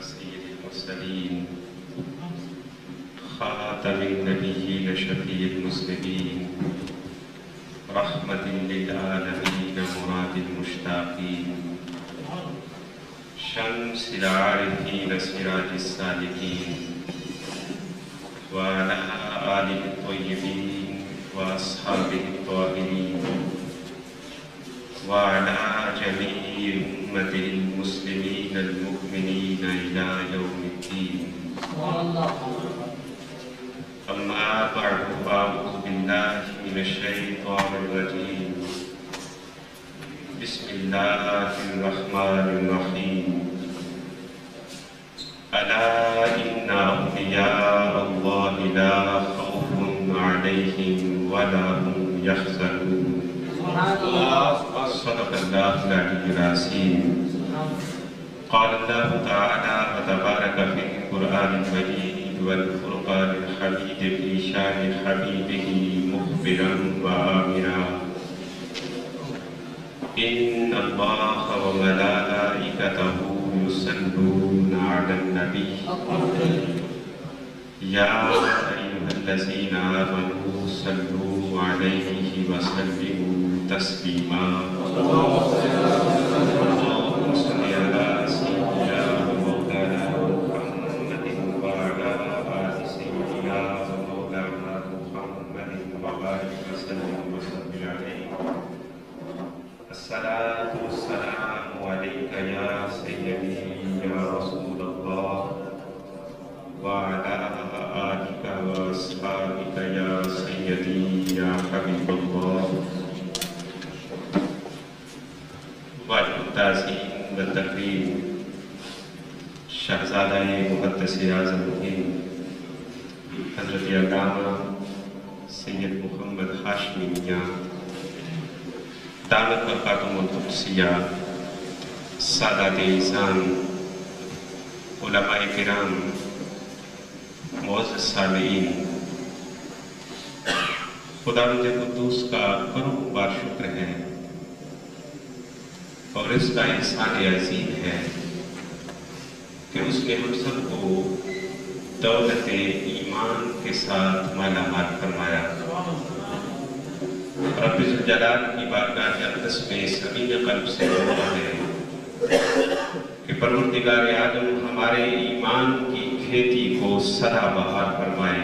سيد المرسلين خاتم النبيين شفيع المسلمين رحمة للعالمين مراد المشتاقين شمس العارفين سراج السالكين وعلى آله الطيبين وأصحابه الطاهرين وعلى جميع أمة المسلمين المؤمنين إلى يوم الدين. أما بعد فأعوذ بالله من الشيطان الرجيم. بسم الله الرحمن الرحيم. ألا إن أولياء الله لا خوف عليهم ولا هم يحزنون. صدق الله العلي العظيم. قال الله تعالى وتبارك في القرآن المجيد والفرقان الحميد في شان حبيبه مخبرا وآمرا إن الله وملائكته يصلون على النبي يا أيها الذين آمنوا صلوا عليه وسلموا تسليما. اللهم صل على سيدنا ومولانا محمد وعلى آل سيدنا ومولانا محمد وبارك وسلم عليه. الصلاة والسلام عليك يا سيدي يا رسول الله وعلى آلك وأصحابك يا سيدي يا حبيب الله. واجب التعظیم و تکریم شہزادہ مقدس اعظم الدین حضرت علامہ سید محمد ہاشمی میاں دامت برکاتہم القدسیہ، سادات اعزام، علماء کرام، معزز سامعین، خداوند قدوس کا کرم بار شکر ہے اور اس کا احسان عظیم ہے کہ اس نے ہم سب کو دولت ایمان کے ساتھ مالا مال فرمایا. رب ذوالجلال کی بارگاہ اقدس میں سمین قلب سے دعا ہے کہ پروردگار عالم ہمارے ایمان کی کھیتی کو سدا بہار فرمائے،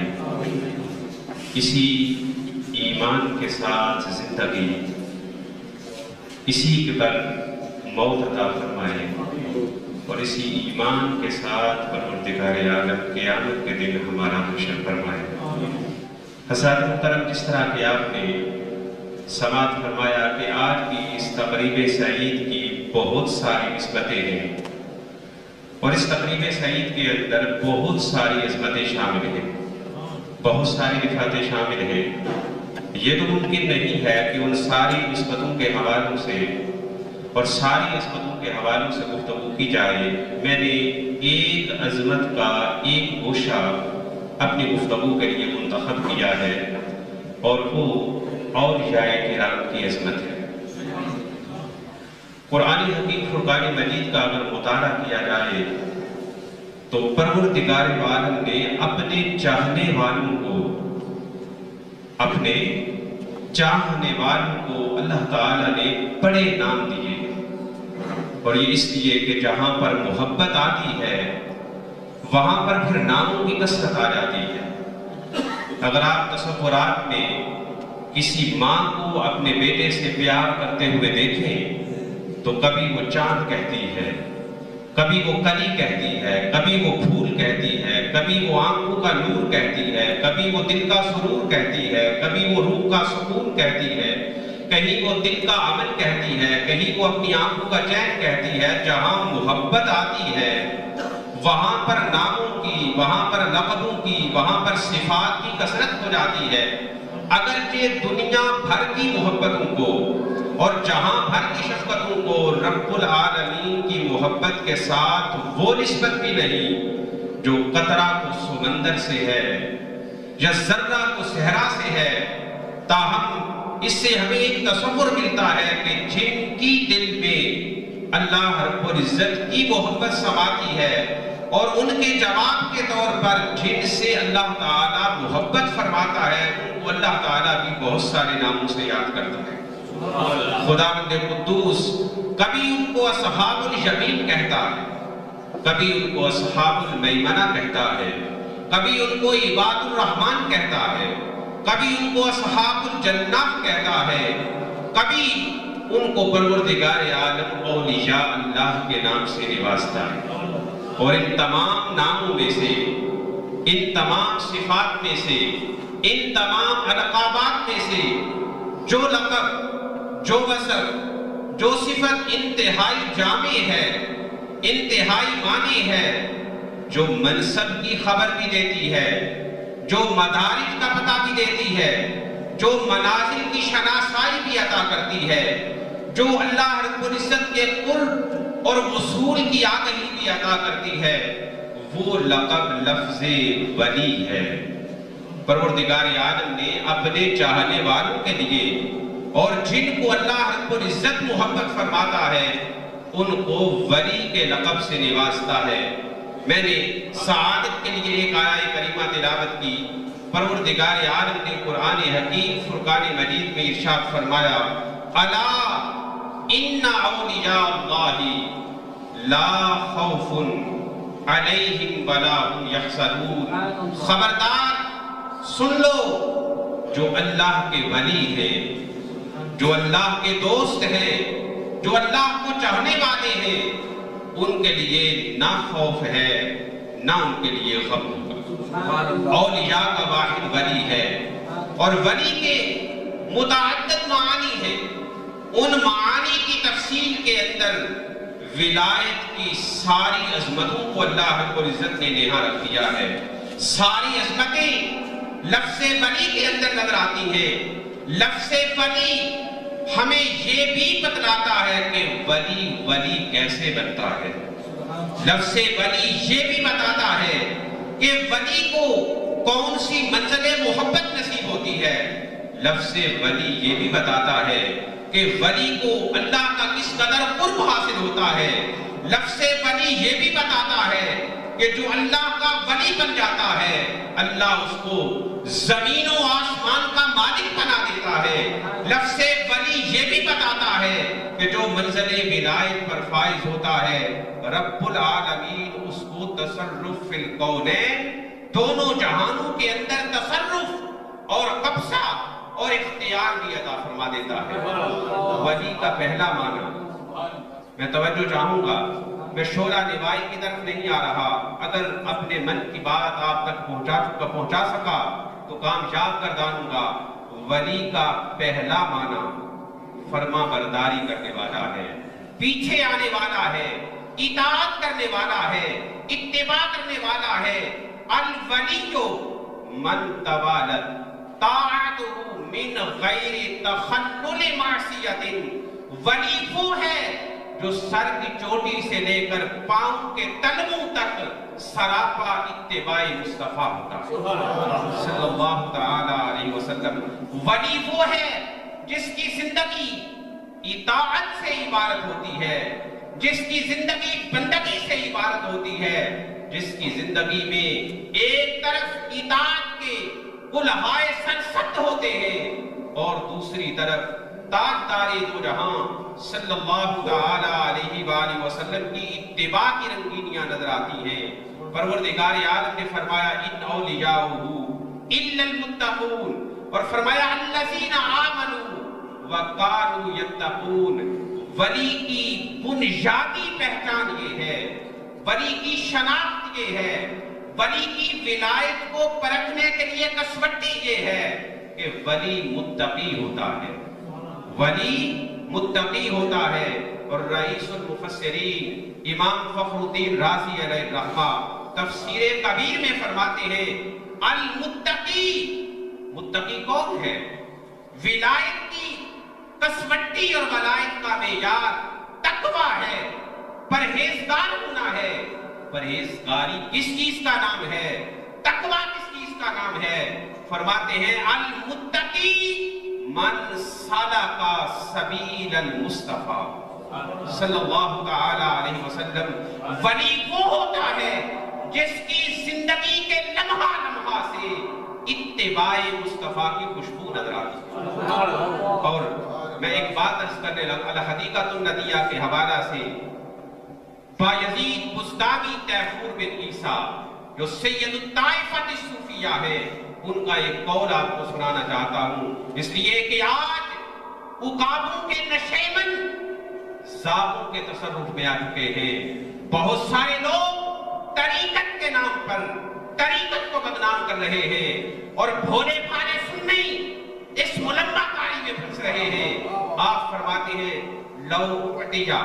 اسی ایمان کے ساتھ زندگی، اسی کے بل موت عطا فرمائے اور اسی ایمان کے ساتھ پروردگار عالم قیامت کے دن ہمارا حشر فرمائے. حضرات محترم، جس طرح کہ آپ نے سماعت فرمایا کہ آج کی اس تقریب سعید کی بہت ساری نسبتیں ہیں اور اس تقریب سعید کے اندر بہت ساری عظمتیں شامل ہیں، بہت ساری رفعتیں شامل ہیں. یہ تو ممکن نہیں ہے کہ ان ساری نسبتوں کے حوالوں سے اور ساری عظمتوں کے حوالوں سے گفتگو کی جائے. میں نے ایک عظمت کا ایک گوشہ اپنی گفتگو کے لیے منتخب کیا ہے اور وہ اولیاء کرام کی عظمت ہے. قرآن حکیم فرقان مجید کا اگر مطالعہ کیا جائے تو پروردگار عالم نے اپنے چاہنے والوں کو اللہ تعالیٰ نے بڑے نام دیے، اور یہ اس لیے کہ جہاں پر محبت آتی ہے وہاں پر پھر ناموں کی کثرت آ جاتی ہے. اگر آپ تصورات میں کسی ماں کو اپنے بیٹے سے پیار کرتے ہوئے دیکھیں تو کبھی وہ چاند کہتی ہے، کبھی وہ کلی کہتی ہے، کبھی وہ پھول کہتی ہے، کبھی وہ آنکھوں کا نور کہتی ہے، کبھی وہ دل کا سرور کہتی ہے، کبھی وہ روح کا سکون کہتی ہے، کہیں وہ دل کا امن کہتی ہے، کہیں وہ اپنی آنکھوں کا چین کہتی ہے. جہاں محبت آتی ہے وہاں پر ناموں کی، وہاں پر لقبوں کی، وہاں پر صفات کی کثرت ہو جاتی ہے. اگرچہ دنیا بھر کی محبتوں کو اور جہاں بھر کی شفقتوں کو رب العالمین کی محبت کے ساتھ وہ نسبت بھی نہیں جو قطرہ کو سمندر سے ہے یا ذرہ کو صحرا سے ہے. تاہم اس سے ہمیں ایک تصور ملتا ہے کہ جن کی دل میں اللہ رب العزت کی محبت سماتی ہے اور ان کے جواب کے طور پر جن سے اللہ تعالیٰ محبت فرماتا ہے ان کو اللہ تعالیٰ بھی بہت سارے ناموں سے یاد کرتا ہے۔ خداوند قدوس کبھی ان کو اصحاب الیمین کہتا ہے، کبھی ان کو اصحاب المیمنہ کہتا ہے، کبھی ان کو عباد الرحمن کہتا ہے، کبھی ان کو اصحاب الجنہ کہتا ہے، کبھی ان کو پروردگار عالم اولیاء اللہ کے نام سے نوازتا ہے۔ اور ان تمام ناموں میں سے، ان تمام صفات میں سے، ان تمام القابات میں سے جو لقب، جو وصف، جو صفت انتہائی جامع ہے، انتہائی معنی ہے، جو منصب کی خبر بھی دیتی ہے، جو مدارج کا پتہ بھی دیتی ہے، جو منازل کی شناسائی بھی عطا کرتی ہے، جو اللہ رب العزت کے قرب اور وصول کی آگہی بھی عطا کرتی ہے، وہ لقب لفظ ولی ہے۔ پروردگار عالم نے اپنے چاہنے والوں کے لیے اور جن کو اللہ رب العزت محبت فرماتا ہے ان کو ولی کے لقب سے نوازتا ہے۔ میں نے سعادت کے لیے ایک آیہ کریمہ تلاوت کی۔ پروردگار عالم نے قرآن حکیم فرقان مجید میں ارشاد فرمایا، الا ان اولیاء اللہ لا خوف علیہم ولا هم یحزنون۔ خبردار سن لو، جو اللہ کے ولی ہیں، جو اللہ کے دوست ہیں، جو اللہ کو چاہنے والے ہیں، ان کے لیے نہ خوف ہے نہ ان کے لیے غم ہوگا۔ اولیاء کا واحد ولی ہے، اور ولی کے متعدد معانی ہیں۔ ان معانی کی تفصیل کے اندر ولایت کی ساری عظمتوں کو اللہ رب العزت نے نہا رکھ دیا ہے۔ ساری عظمتیں لفظ ولی کے اندر نظر آتی ہیں۔ لفظ ولی ہمیں یہ بھی بتلاتا ہے کہ ولی کیسے بنتا ہے۔ لفظ ولی یہ بھی بتاتا ہے کہ ولی کو کون سی منزل محبت نصیب ہوتی ہے۔ لفظ ولی یہ بھی بتاتا ہے کہ ولی کو اللہ کا کس قدر قرب حاصل ہوتا ہے۔ لفظ ولی یہ بھی بتاتا ہے کہ جو اللہ کا ولی بن جاتا ہے اللہ اس کو زمین و آسمان کا مالک بنا دیتا ہے۔ لفظ ولی یہ بھی بتاتا ہے کہ جو منزل ولایت پر فائز ہوتا ہے رب العالمین اس کو تصرف فی الکونین، دونوں جہانوں کے اندر تصرف اور قبضہ اور اختیار بھی عطا فرما دیتا ہے۔ ولی کا پہلا معنی میں توجہ چاہوں گا، میں شعلہ نوائی کی طرف نہیں آ رہا، اگر اپنے من کی بات آپ تک پہنچا سکا تو کامیاب گردانوں گا۔ ولی کا پہلا معنی فرما برداری کرنے والا ہے، پیچھے آنے والا ہے، اطاعت کرنے والا ہے، اتباع کرنے والا ہے۔ الولی من توالت طاعته من غیر تخلل معصیت، ولی وہ ہے جو سر کی چوٹی سے لے کر پاؤں کے تلووں تک سراپا اتباع مصطفیٰ ہوتا ہے صلی اللہ تعالی علیہ وسلم۔ ولی وہ ہے جس کی زندگی اطاعت سے عبارت ہوتی ہے، جس کی زندگی بندگی سے عبارت ہوتی ہے، جس کی زندگی میں ایک طرف اطاعت کے کلہائے سرسبز ہوتے ہیں اور دوسری طرف تاجدار دو جہاں صلی اللہ تعالی علیہ وآلہ وسلم کی اتباع کی رنگینیاں نظر آتی ہیں۔ پروردگار عالم نے فرمایا ان اولیاءہ الا المتقون، اور فرمایا الذین آمنوا وکانوا یتقون۔ ولی کی بنیادی پہچان یہ ہے، ولی کی شناخت یہ ہے، ولی کی ولایت کو پرکھنے کے لیے کسوٹی یہ ہے کہ ولی متقی ہوتا ہے، ولی متقی ہوتا ہے۔ اور رئیس المفسرین امام فخر الدین رازی علیہ الرحمہ تفسیر کبیر میں فرماتے ہیں المتقی، متقی کون ہے؟ ولایت کی کسوٹی اور ولایت کا معیار تقویٰ ہے، پرہیزگار ہونا ہے۔ پرہیزگاری کس چیز کا نام ہے؟ تقویٰ کس چیز کا نام ہے؟ فرماتے ہیں المتقی من سلک سبیل المصطفیٰ صلی اللہ تعالی علیہ وسلم۔ ولی وہ ہوتا ہے جس کی زندگی کے لمحہ لمحہ سے اتباع مصطفیٰ کی خوشبو نظر آتی ہے۔ اور میں ایک بات عرض کرنے لگا، الحدیقۃ الندیہ کے حوالہ سے بایزید بسطامی تیفور بن عیسیٰ جو سید الطائفہ الصوفیہ ہے، ان کا ایک قول آپ کو سنانا چاہتا ہوں، اس لیے کہ آج عقابوں کے نشیمن ضابطوں کے تصرف میں آ چکے ہیں۔ بہت سارے لوگ طریقت کے نام پر طریقت کو بدنام کر رہے ہیں اور بھولے بھالے سننے اس ملمہ کاری میں پھنس رہے ہیں۔ آپ فرماتے ہیں لو اعتجا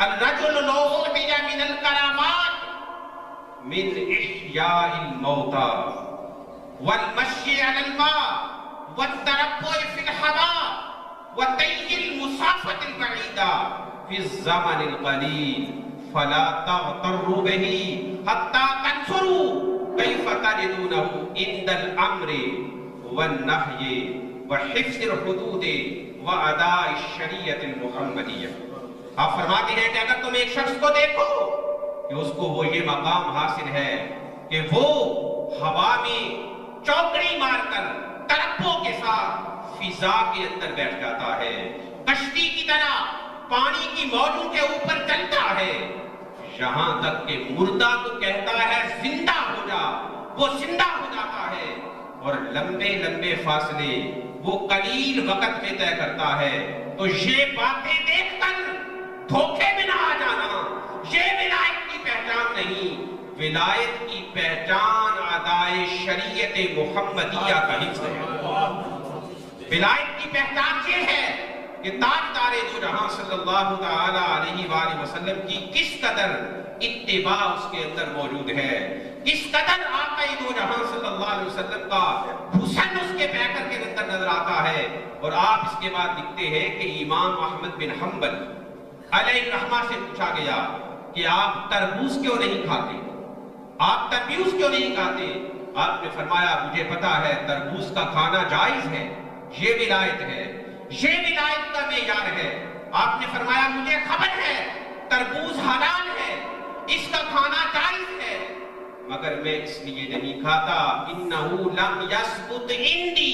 الرجل لو اعتجا من الکرامات من احیاء الموتى والمشي على الماء والتربع في الهواء وطي المسافة البعيدة في الزمن القليل فلا تغتروا به حتى تنظروا كيف تجدونه عند الأمر والنهي وحفظ الحدود وأداء الشریعة المحمدیہ۔ آپ فرماتے ہیں کہ اگر تم ایک شخص کو دیکھو کہ اس کو وہ یہ مقام حاصل ہے کہ وہ ہوا میں چوکڑی مار کر ترپو کے ساتھ فضا کے اندر بیٹھ جاتا ہے، کشتی کی طرح پانی کی موجوں کے اوپر چلتا ہے، یہاں تک کہ مردہ کو کہتا ہے زندہ ہو جا، وہ زندہ ہو جاتا ہے، اور لمبے لمبے فاصلے وہ قلیل وقت میں طے کرتا ہے۔ تو یہ باتیں دیکھ کر دھوکے میں نہ آ جانا، یہ ولایت کی پہچان نہیں۔ ولایت کی پہچان ادائے شریعت محمدیہ کا حفظ ہے۔ ولایت کی پہچان یہ ہے کہ تاجدار دو جہاں صلی اللہ تعالی علیہ وآلہ وسلم کی کس قدر اتباع اس کے اندر موجود ہے، کس قدر آقا دو جہاں صلی اللہ علیہ وسلم کا حسن اس کے پیکر کے اندر نظر آتا ہے۔ اور آپ اس کے بعد لکھتے ہیں کہ امام احمد بن حنبل علیہ الرحمہ سے پوچھا گیا کہ آپ تربوز کیوں نہیں کھاتے، آپ تربوز کیوں نہیں کھاتے؟ آپ نے فرمایا مجھے پتا ہے تربوز کا کھانا جائز ہے، یہ ولایت ہے، یہ ولایت کا معیار ہے۔ آپ نے فرمایا مجھے خبر ہے تربوز حلال ہے، اس کا کھانا جائز ہے، مگر میں اس لیے نہیں کھاتا انہو لم یثبت عندی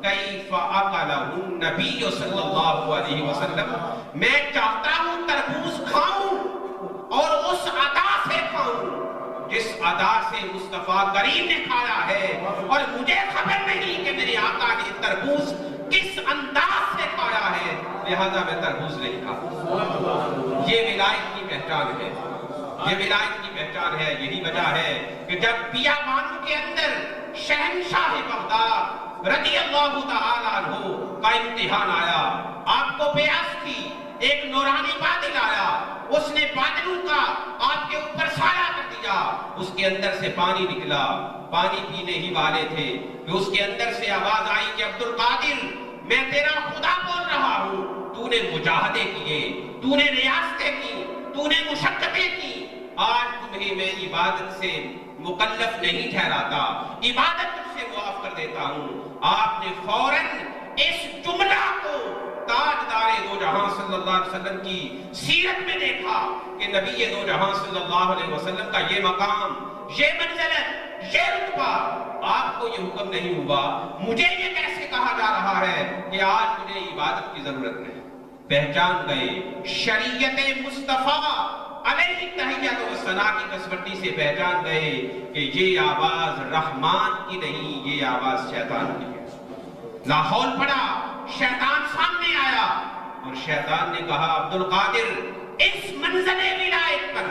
کیف اکلہ النبی صلی اللہ علیہ وسلم۔ میں چاہتا ہوں تربوز کھاؤں اور اس ادا سے کھاؤں جس ادا سے مصطفیٰ کریم نے کھایا ہے، اور مجھے خبر نہیں کہ میرے آقا نے تربوز کس انداز سے کھایا ہے، لہذا میں تربوز نہیں کھاتا۔ یہ ولایت کی پہچان ہے، یہ ولایت کی پہچان ہے۔ یہی وجہ ہے کہ جب بیابانوں کے اندر شہنشاہ بغداد رضی اللہ تعالیٰ عنہ کا امتحان آیا، آپ کو پیاس تھی، ایک نورانی بادل آیا، اس نے بادلوں کا آپ کے اوپر سایہ کر دیا، اس کے اندر سے پانی نکلا، پانی پینے ہی والے تھے کہ اس کے اندر سے آواز آئی کہ عبد القادر میں تیرا خدا بول رہا ہوں، تو نے مجاہدے کیے، تو نے ریاستیں کی، تو نے مشقتیں کی، آج تمہیں میں عبادت سے مکلف نہیں ٹھہراتا، عبادت تجھ سے معاف کر دیتا ہوں۔ آپ نے فوراً اس جملہ کو تاجدار دو جہاں صلی اللہ علیہ وسلم کی سیرت میں دیکھا کہ نبی دو جہاں صلی اللہ علیہ وسلم کا یہ مقام، یہ منزلت، یہ رتبہ، آپ کو یہ حکم نہیں ہوا، مجھے یہ کیسے کہا جا رہا ہے کہ آج مجھے عبادت کی ضرورت نہیں؟ پہچان گئے شریعت مصطفیٰ علیہ تحیت و ثنا کی کسوٹی سے، پہچان گئے کہ یہ آواز رحمان کی نہیں، یہ آواز شیطان کی ہے۔ لاحول پڑا، شیطان سامنے آیا اور شیطان نے کہا عبد القادر اس منزل ولایت پر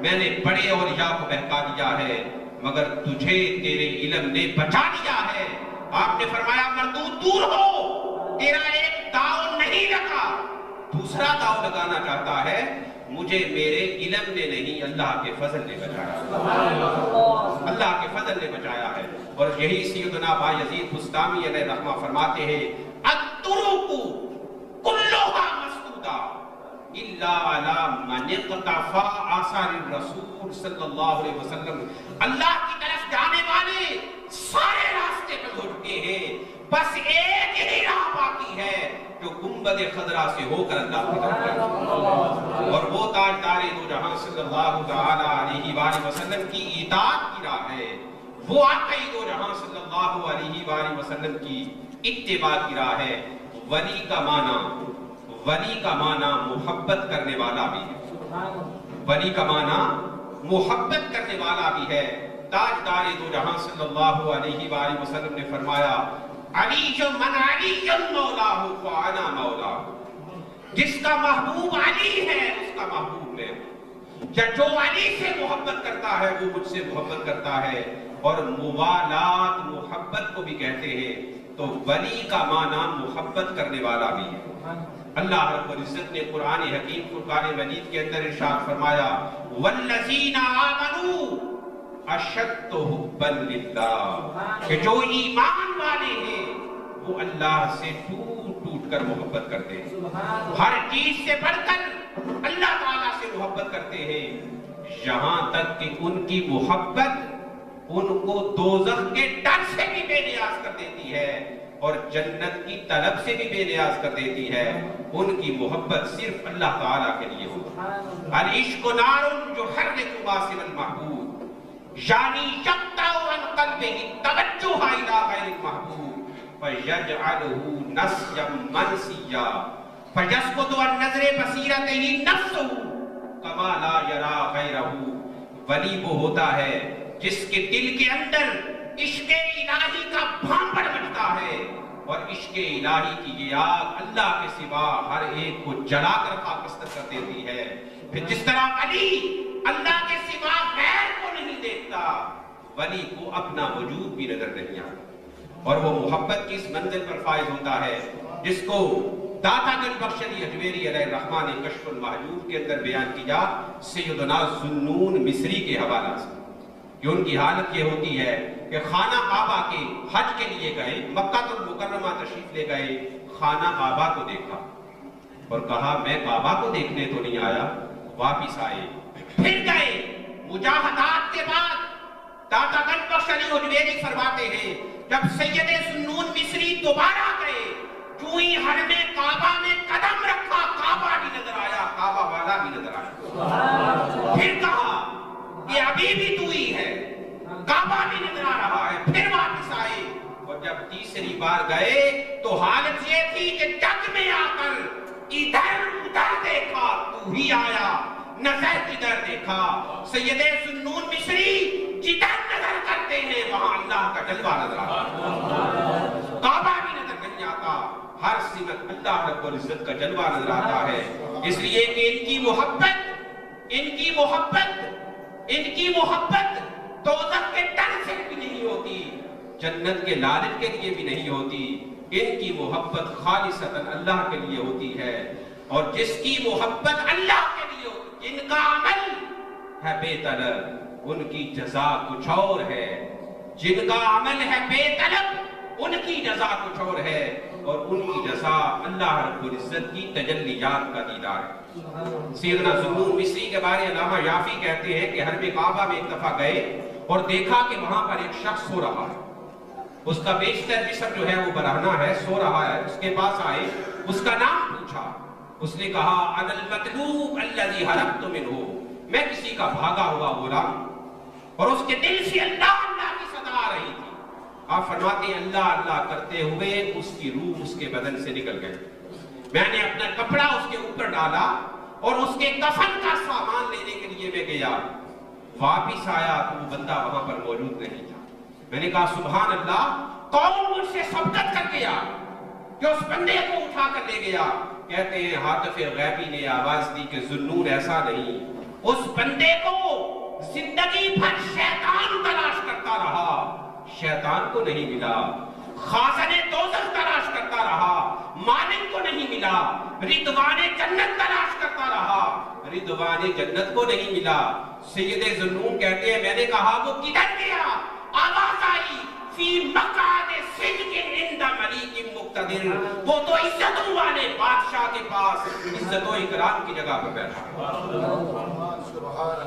میں نے بڑے اولیاء کو بہکا دیا ہے، مگر تجھے تیرے علم نے بچا دیا ہے۔ آپ نے فرمایا مردود دور ہو، تیرا ایک داؤ نہیں لگا، دوسرا داؤ لگانا چاہتا ہے، مجھے میرے علم نے نہیں اللہ کے فضل نے بچایا، اللہ کے فضل نے بچایا ہے۔ اور یہی سیدنا بایزید بسطامی علیہ رحمہ فرماتے ہیں الطرق کلھا مسدودہ الا علی من اقتفى آثار الرسول صلی اللہ علیہ وسلم۔ اللہ کی طرف جانے والے سارے راستے پہ ہو چکے ہیں، بس ایک ہی راہ باقی ہے جو گنبد خضرا سے ہو کر اللہ کی طرف جائے، اور وہ تاجدار دو جہاں صلی اللہ تعالی علیہ وآلہ وسلم کی اطاعت کی راہ ہے، وہ آقا دو جہاں صلی اللہ علیہ وآلہ وسلم کی اتباع کی راہ ہے۔ ولی کا معنی محبت کرنے والا بھی ہے، ولی کا معنی محبت کرنے والا بھی ہے۔ تاجدار دو جہاں صلی اللہ علیہ وآلہ وسلم نے فرمایا علی من علی مولاہ فانا مولاہ، جس کا محبوب علی ہے اس کا محبوب میں، یا جو علی سے محبت کرتا ہے وہ مجھ سے محبت کرتا ہے۔ اور موالات محبت کو بھی کہتے ہیں، تو ولی کا معنی محبت کرنے والا بھی ہے۔ اللہ رب العزت نے قرآن حکیم فرقان مجید کے اندر ارشاد فرمایا والذین آمنوا اشد حبا للہ، کہ جو ایمان والے ہیں وہ اللہ سے ٹوٹ ٹوٹ کر محبت کرتے ہیں، ہر چیز سے بڑھ کر اللہ تعالیٰ سے محبت کرتے ہیں، یہاں تک کہ ان کی محبت ان کو دوزخ کے ڈر سے بھی بے نیاز کر دیتی ہے اور جنت کی طلب سے بھی بے نیاز کر دیتی ہے۔ ان کی محبت صرف اللہ تعالیٰ کے لیے ہوتی ہے۔ العشق نار یحرک باسم المحبوب، یعنی یقطع عن قلبہ توجہ الی غیر المحبوب فیجعلہ نسیا منسیا فیسقط عن نظر بصیرتہ نفسہ کما لا یری غیرہ۔ ولی وہ ہوتا ہے جس کے دل کے اندر عشق الہی کا بھانپڑ مچتا ہے، اور عشق الہی کی یہ آگ اللہ کے سوا ہر ایک کو جلا کر خاکستر کر دیتی ہے۔ پھر جس طرح ولی اللہ کے سوا غیر کو نہیں دیکھتا، ولی کو اپنا وجود بھی نظر نہیں آتا، اور وہ محبت کی اس منزل پر فائز ہوتا ہے جس کو داتا گنج بخش علی اجمیری علیہ الرحمٰن نے کشف المحجوب کے اندر بیان کیا سیدنا ذوالنون مصری کے حوالہ سے، کہ ان کی حالت یہ ہوتی ہے کہ خانہ کعبہ کے حج کے لیے گئے، مکہ المکرمہ تشریف لے گئے، خانہ کعبہ کو دیکھا اور کہا میں کعبہ کو دیکھنے تو نہیں آیا، واپس آئے، پھر گئے، مجاہدات کے بعد داتا گنج بخش علی اجمیری فرماتے ہیں جب سید ذوالنون مصری دوبارہ گئے، جو ہی حرم کعبہ میں قدم رکھا کعبہ بھی نظر آیا، کعبہ والا بھی نظر آیا، پھر کہا کہ ابھی بھی تو ہی ہے، کعبہ بھی نظر آ رہا ہے، پھر واپس آئے، اور جب تیسری بار گئے تو حالت یہ تھی کہ جگ میں آ کر ادھر ادھر دیکھا تو ہی آیا، نظر ادھر دیکھا۔ سید ذوالنون مصری جدھر نظر کرتے ہیں وہاں اللہ کا جلوہ نظر آتا، کعبہ بھی نظر نہیں آتا، ہر سمت اللہ رب العزت کا جلوہ نظر آتا ہے۔ اس لیے کہ ان کی محبت دوزخ کے ڈر سے بھی نہیں ہوتی، جنت کے لالچ کے لیے بھی نہیں ہوتی، ان کی محبت خالصتاً اللہ کے لیے ہوتی ہے۔ اور جس کی محبت اللہ کے لیے ہوتی، جن کا عمل ہے بے طلب ان کی جزا کچھ اور ہے، جن کا عمل ہے بے طلب ان کی جزا کچھ اور ہے، اور ان کی جزا اللہ رب العزت کی تجلیات کا دیدار ہے۔ سیدنا ذوالنون مصری کے بارے علامہ یافی کہتے ہیں کہ حرم کعبہ میں ایک دفعہ گئے اور دیکھا کہ وہاں پر ایک شخص سو رہا ہے، اس کا بیشتر جسم جو ہے وہ برہنہ ہے، سو رہا ہے، اس کے پاس آئے، اس کا نام پوچھا، اس نے کہا انا المطلوب الذی ہربت منہ، میں کسی کا بھاگا ہوا غلام، اور اس کے دل سے اللہ اللہ کی صدا آ رہی تھی۔ آپ فرماتے ہیں اللہ اللہ کرتے ہوئے اس کی روح اس کے بدن سے نکل گئی، میں نے اپنا کپڑا اس کے اوپر ڈالا اور اس کے کفن کا سامان لینے کے لیے میں گیا، واپس آیا تو وہ بندہ وہاں پر موجود نہیں تھا۔ میں نے کہا سبحان اللہ، کون مجھ سے سبقت کر گیا کہ اس بندے کو اٹھا کر لے گیا؟ کہتے ہیں حاطف غیبی نے آواز دی کہ ذوالنون ایسا نہیں، اس بندے کو زندگی بھر شیطان تلاش کرتا رہا، شیطان کو نہیں ملا، خازن دوزخ تلاش کرتا رہا، مالک کو نہیں ملا، رضوان جنت تلاش کرتا رہا، رضوان جنت کو نہیں ملا۔ سید ذوالنون کہتے ہیں میں نے کہا وہ کدھر گیا؟ آواز آئی فی مقعد صدق عند ملیک مقتدر، وہ تو عزتوں والے بادشاہ کے پاس عزت و اکرام کی جگہ پر بیٹھا۔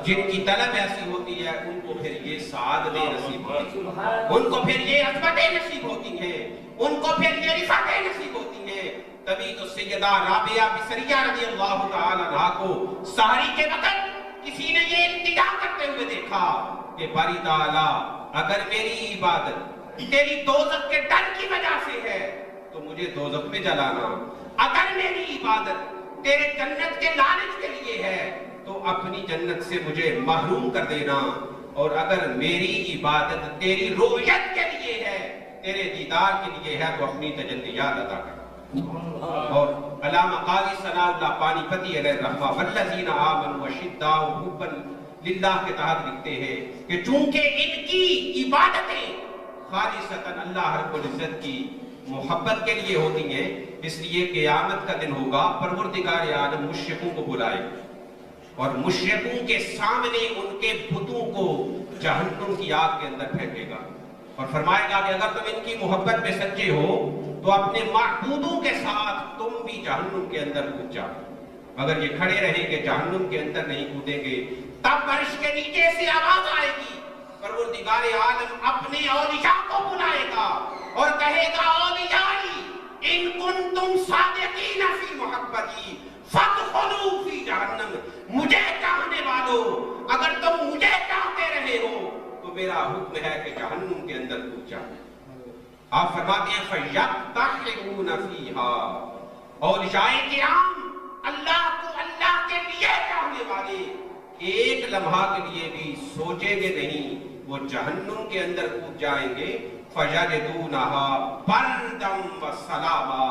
جن کی طلب ایسی ہوتی ہے ان کو پھر یہ سعادتیں نصیب ہوتی ہیں، ان کو پھر یہ عظمتیں نصیب ہوتی ہیں۔ ان کو پھر یہ رفعتیں نصیب ہوتی ہیں. تبھی تو سیدہ رابعہ بصریہ رضی اللہ تعالی عنہا کو سحری کے وقت کسی نے یہ التجا کرتے ہوئے دیکھا کہ باری تعالیٰ اگر میری عبادت تیری دوزخ کے ڈر کی وجہ سے ہے تو مجھے دوزخ میں جلانا، اگر میری عبادت تیرے جنت کے لالچ کے لیے ہے تو اپنی جنت سے مجھے محروم کر دینا، اور اگر میری عبادت تیری رؤیت کے لیے ہے، تیرے دیدار کے لیے ہے، تو اپنی تجلیات عطا کر. اور علامہ قاضی ثناء اللہ پانی پتی علیہ الرحمہ والذین آمنوا اشداء حبا للہ کے تحت لکھتے ہیں کہ چونکہ ان کی عبادتیں خالصتاً اللہ رب العزت کی محبت کے لیے ہوتی ہیں، اس لیے قیامت کا دن ہوگا، پروردگار عالم مشرکوں کو بلائے اور مشرکوں کے سامنے ان کے بتوں کو جہنم کی آگ کے اندر پھینکے گا اور فرمائے گا کہ اگر تم ان کی محبت میں سچے ہو تو اپنے معبودوں کے ساتھ تم بھی جہنم کے اندر کود جاؤ. اگر یہ کھڑے رہیں گے جہنم کے اندر نہیں کودیں گے، تب عرش کے نیچے سے آواز آئے گی، پروردگار عالم اپنے اولیاء کو بلائے گا اور کہے گا اولیائی ان کنتم صادقین فی محبتی فادخلوا فی جہنم. مجھے چاہنے والوں اگر تم مجھے چاہتے رہے ہو تو میرا حکم ہے کہ جہنم کے اندر کود جاؤ. آپ فرماتے ہیں فَيَقْتَحِمُونَ فِيهَا، اولیاء کرام اللہ کو اللہ کے لیے چاہنے والے ایک لمحہ کے لیے بھی سوچیں گے نہیں، وہ جہنم کے اندر کود جائیں گے. فَيَجِدُونَهَا بَرْدًا وَسَلَامًا،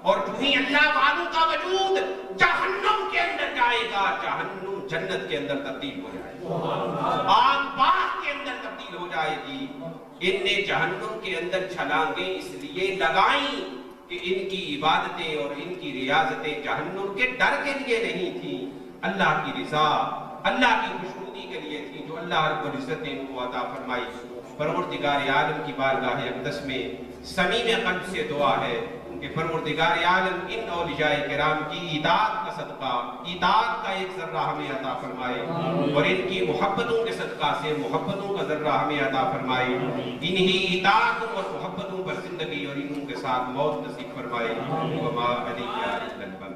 اور جو ہی اللہ والوں کا وجود جہنم کے اندر جائے گا، جہنم جنت کے اندر تبدیل ہو جائے گی، آگ باغ کے اندر تبدیل ہو جائے گی. ان نے جہنم کے اندر چھلانگیں اس لیے لگائیں کہ ان کی عبادتیں اور ان کی ریاضتیں جہنم کے ڈر کے لیے نہیں تھیں، اللہ کی رضا، اللہ کی خوشنودی کے لیے تھیں، جو اللہ رب العزت نے ان کو عطا فرمائی. پروردگار عالم کی بارگاہ اقدس میں صمیم قلب سے دعا ہے کہ پروردگار عالم ان اولیاء کرام کی اطاعت کا صدقہ، اطاعت کا ایک ذرہ ہمیں عطا فرمائے اور ان کی محبتوں کے صدقہ سے محبتوں کا ذرہ ہمیں عطا فرمائے. انہی اطاعتوں اور محبتوں پر زندگی اور انہوں کے ساتھ موت نصیب فرمائے. وما علیہ الا البلاغ.